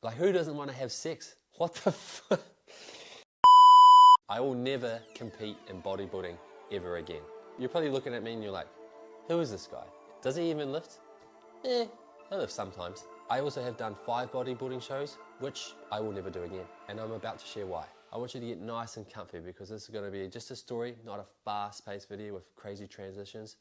Like, who doesn't want to have sex? What the fuck? I will never compete in bodybuilding ever again. You're probably looking at me and you're like, who is this guy? Does he even lift? I lift sometimes. I also have done 5 bodybuilding shows, which I will never do again. And I'm about to share why. I want you to get nice and comfy because this is going to be just a story, not a fast-paced video with crazy transitions.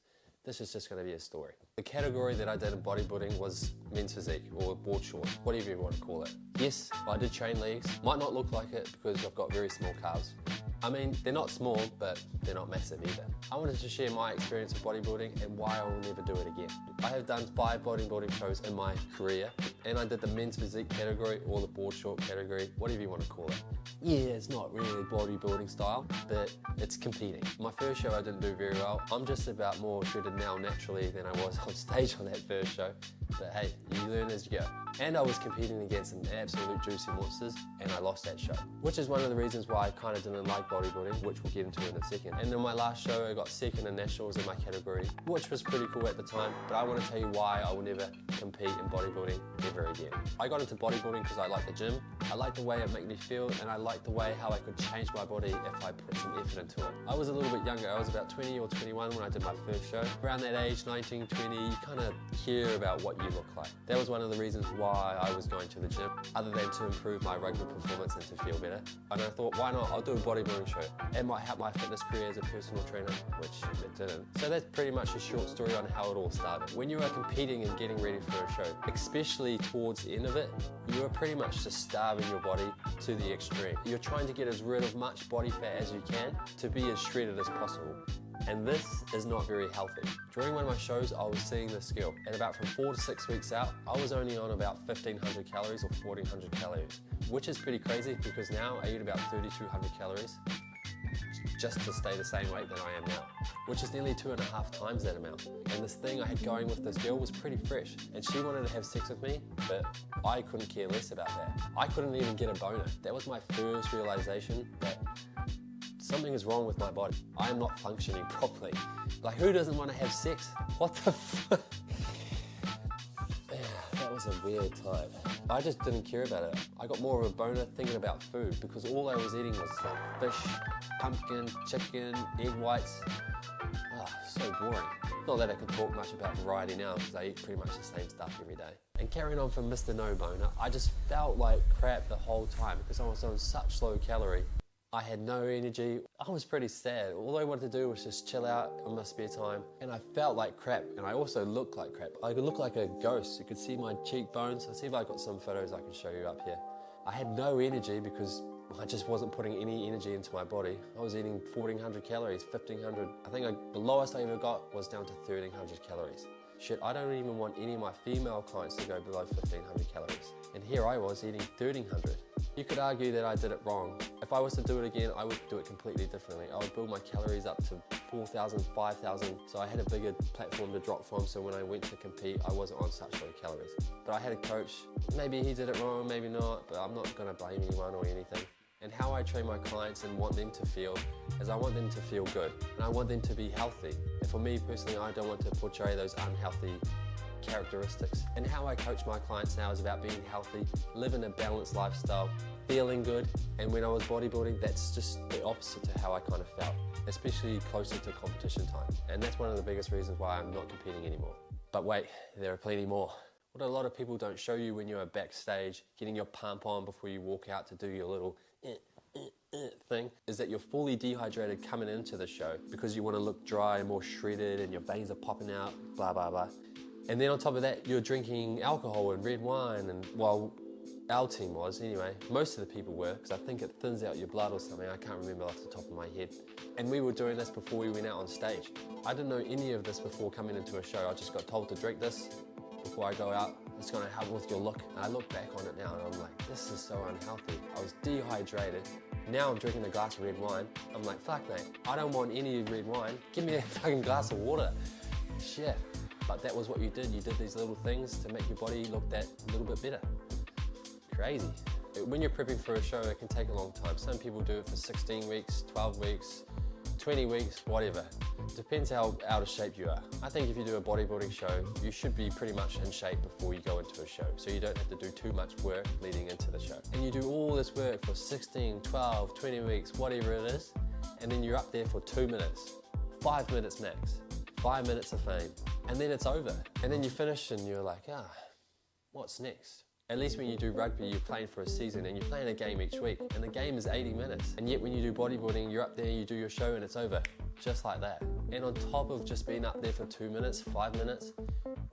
This is just going to be a story. The category that I did in bodybuilding was men's physique or board shorts, whatever you want to call it. Yes, I did train legs. Might not look like it because I've got very small calves. I mean, they're not small, but they're not massive either. I wanted to share my experience of bodybuilding and why I will never do it again. I have done 5 bodybuilding shows in my career, and I did the men's physique category or the board short category, whatever you want to call it. Yeah, it's not really bodybuilding style, but it's competing. My first show I didn't do very well. I'm just about more shredded now naturally than I was on stage on that first show. But hey, you learn as you go. And I was competing against some absolute juicy monsters, and I lost that show. Which is one of the reasons why I kind of didn't like bodybuilding, which we'll get into in a second. And in my last show, I got second in nationals in my category, which was pretty cool at the time, but I want to tell you why I will never compete in bodybuilding ever again. I got into bodybuilding because I like the gym, I like the way it made me feel, and I like the way how I could change my body if I put some effort into it. I was a little bit younger, I was about 20 or 21 when I did my first show. Around that age, 19, 20, you kind of care about what you look like. That was one of the reasons why I was going to the gym, other than to improve my rugby performance and to feel better. And I thought, why not? I'll do a bodybuilding show. It might help my fitness career as a personal trainer, which it didn't. So that's pretty much a short story on how it all started. When you are competing and getting ready for a show, especially towards the end of it, you are pretty much just starving your body to the extreme. You're trying to get as rid of much body fat as you can to be as shredded as possible. And this is not very healthy. During one of my shows, I was seeing this girl, and about from 4 to 6 weeks out, I was only on about 1,500 calories or 1,400 calories, which is pretty crazy because now I eat about 3,200 calories just to stay the same weight that I am now, which is nearly 2.5 times that amount. And this thing I had going with this girl was pretty fresh, and she wanted to have sex with me, but I couldn't care less about that. I couldn't even get a boner. That was my first realization that something is wrong with my body. I am not functioning properly. Like, who doesn't want to have sex? What the fuck? Yeah, that was a weird time. I just didn't care about it. I got more of a boner thinking about food because all I was eating was like fish, pumpkin, chicken, egg whites. Oh, so boring. Not that I can talk much about variety now because I eat pretty much the same stuff every day. And carrying on from Mr. No Boner, I just felt like crap the whole time because I was on such low calorie. I had no energy. I was pretty sad. All I wanted to do was just chill out on my spare time. And I felt like crap. And I also looked like crap. I could look like a ghost. You could see my cheekbones. I'll see if I've got some photos I can show you up here. I had no energy because I just wasn't putting any energy into my body. I was eating 1,400 calories, 1,500. I think the lowest I ever got was down to 1,300 calories. Shit, I don't even want any of my female clients to go below 1,500 calories. And here I was eating 1,300. You could argue that I did it wrong. If I was to do it again, I would do it completely differently. I would build my calories up to 4,000, 5,000, so I had a bigger platform to drop from, so when I went to compete, I wasn't on such low calories. But I had a coach, maybe he did it wrong, maybe not, but I'm not gonna blame anyone or anything. And how I train my clients and want them to feel is I want them to feel good, and I want them to be healthy. And for me personally, I don't want to portray those unhealthy characteristics. And how I coach my clients now is about being healthy, living a balanced lifestyle, feeling good. And when I was bodybuilding, that's just the opposite to how I kind of felt, especially closer to competition time. And that's one of the biggest reasons why I'm not competing anymore. But wait, there are plenty more. What a lot of people don't show you when you're backstage, getting your pump on before you walk out to do your little thing, is that you're fully dehydrated coming into the show because you want to look dry and more shredded and your veins are popping out, blah, blah, blah. And then on top of that, you're drinking alcohol and red wine, and well, our team was anyway. Most of the people were, because I think it thins out your blood or something. I can't remember off the top of my head. And we were doing this before we went out on stage. I didn't know any of this before coming into a show. I just got told to drink this before I go out. It's going to help with your look. And I look back on it now and I'm like, this is so unhealthy. I was dehydrated. Now I'm drinking a glass of red wine. I'm like, fuck mate, I don't want any red wine. Give me a fucking glass of water. Shit. But that was what you did. You did these little things to make your body look that little bit better. Crazy. When you're prepping for a show, it can take a long time. Some people do it for 16 weeks, 12 weeks, 20 weeks, whatever. Depends how out of shape you are. I think if you do a bodybuilding show, you should be pretty much in shape before you go into a show. So you don't have to do too much work leading into the show. And you do all this work for 16, 12, 20 weeks, whatever it is, and then you're up there for 2 minutes, 5 minutes max, 5 minutes of fame, and then it's over. And then you finish and you're like, what's next? At least when you do rugby, you're playing for a season and you're playing a game each week, and the game is 80 minutes. And yet when you do bodybuilding, you're up there, you do your show and it's over, just like that. And on top of just being up there for 2 minutes, 5 minutes,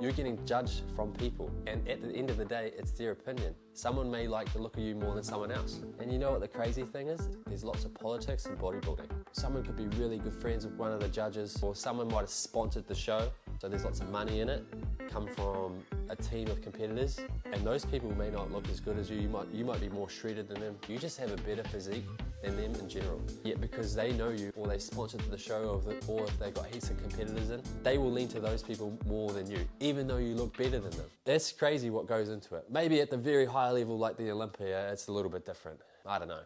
you're getting judged from people. And at the end of the day, it's their opinion. Someone may like the look of you more than someone else. And you know what the crazy thing is? There's lots of politics in bodybuilding. Someone could be really good friends with one of the judges, or someone might have sponsored the show, so there's lots of money in it, come from a team of competitors, and those people may not look as good as you. You might be more shredded than them. You just have a better physique than them in general. Yet because they know you, or they sponsored the show, or if they got heaps of competitors in, they will lean to those people more than you, even though you look better than them. That's crazy what goes into it. Maybe at the very high level like the Olympia, it's a little bit different. I don't know.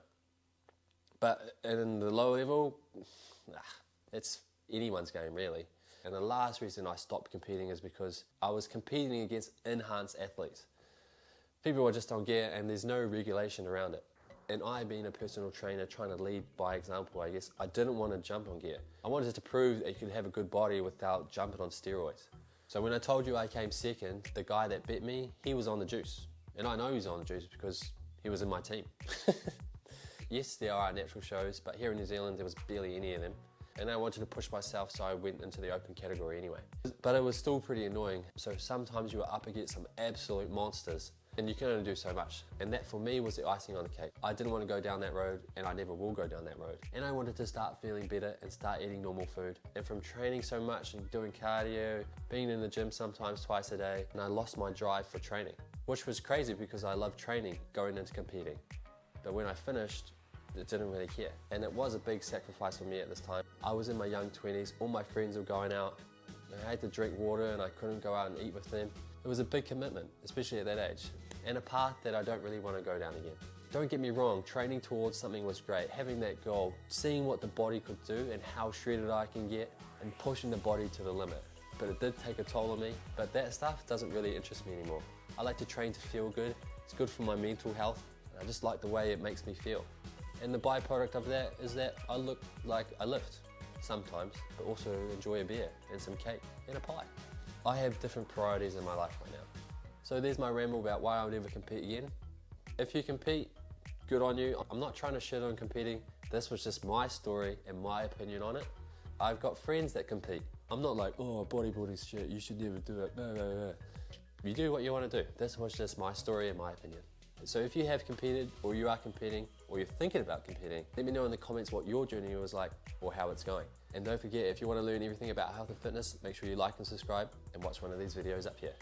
But in the low level, it's anyone's game really. And the last reason I stopped competing is because I was competing against enhanced athletes. People are just on gear and there's no regulation around it. And I, being a personal trainer, trying to lead by example, I guess, I didn't want to jump on gear. I wanted to prove that you could have a good body without jumping on steroids. So when I told you I came second, the guy that bet me, he was on the juice. And I know he's on the juice because he was in my team. Yes, there are natural shows, but here in New Zealand, there was barely any of them. And I wanted to push myself, so I went into the open category anyway. But it was still pretty annoying. So sometimes you were up against some absolute monsters, and you can only do so much. And that for me was the icing on the cake. I didn't want to go down that road, and I never will go down that road. And I wanted to start feeling better and start eating normal food. And from training so much and doing cardio, being in the gym sometimes twice a day, and I lost my drive for training, which was crazy because I loved training going into competing. But when I finished, I didn't really care. And it was a big sacrifice for me at this time. I was in my young 20s, all my friends were going out, I had to drink water and I couldn't go out and eat with them. It was a big commitment, especially at that age, and a path that I don't really want to go down again. Don't get me wrong, training towards something was great, having that goal, seeing what the body could do and how shredded I can get, and pushing the body to the limit. But it did take a toll on me, but that stuff doesn't really interest me anymore. I like to train to feel good, it's good for my mental health, and I just like the way it makes me feel. And the byproduct of that is that I look like I lift sometimes, but also enjoy a beer and some cake and a pie. I have different priorities in my life right now. So there's my ramble about why I'll never compete again. If you compete, good on you. I'm not trying to shit on competing. This was just my story and my opinion on it. I've got friends that compete. I'm not like, oh, bodybuilding's shit, you should never do it. No. You do what you want to do. This was just my story and my opinion. So if you have competed, or you are competing, or you're thinking about competing, let me know in the comments what your journey was like or how it's going. And don't forget, if you want to learn everything about health and fitness, make sure you like and subscribe and watch one of these videos up here.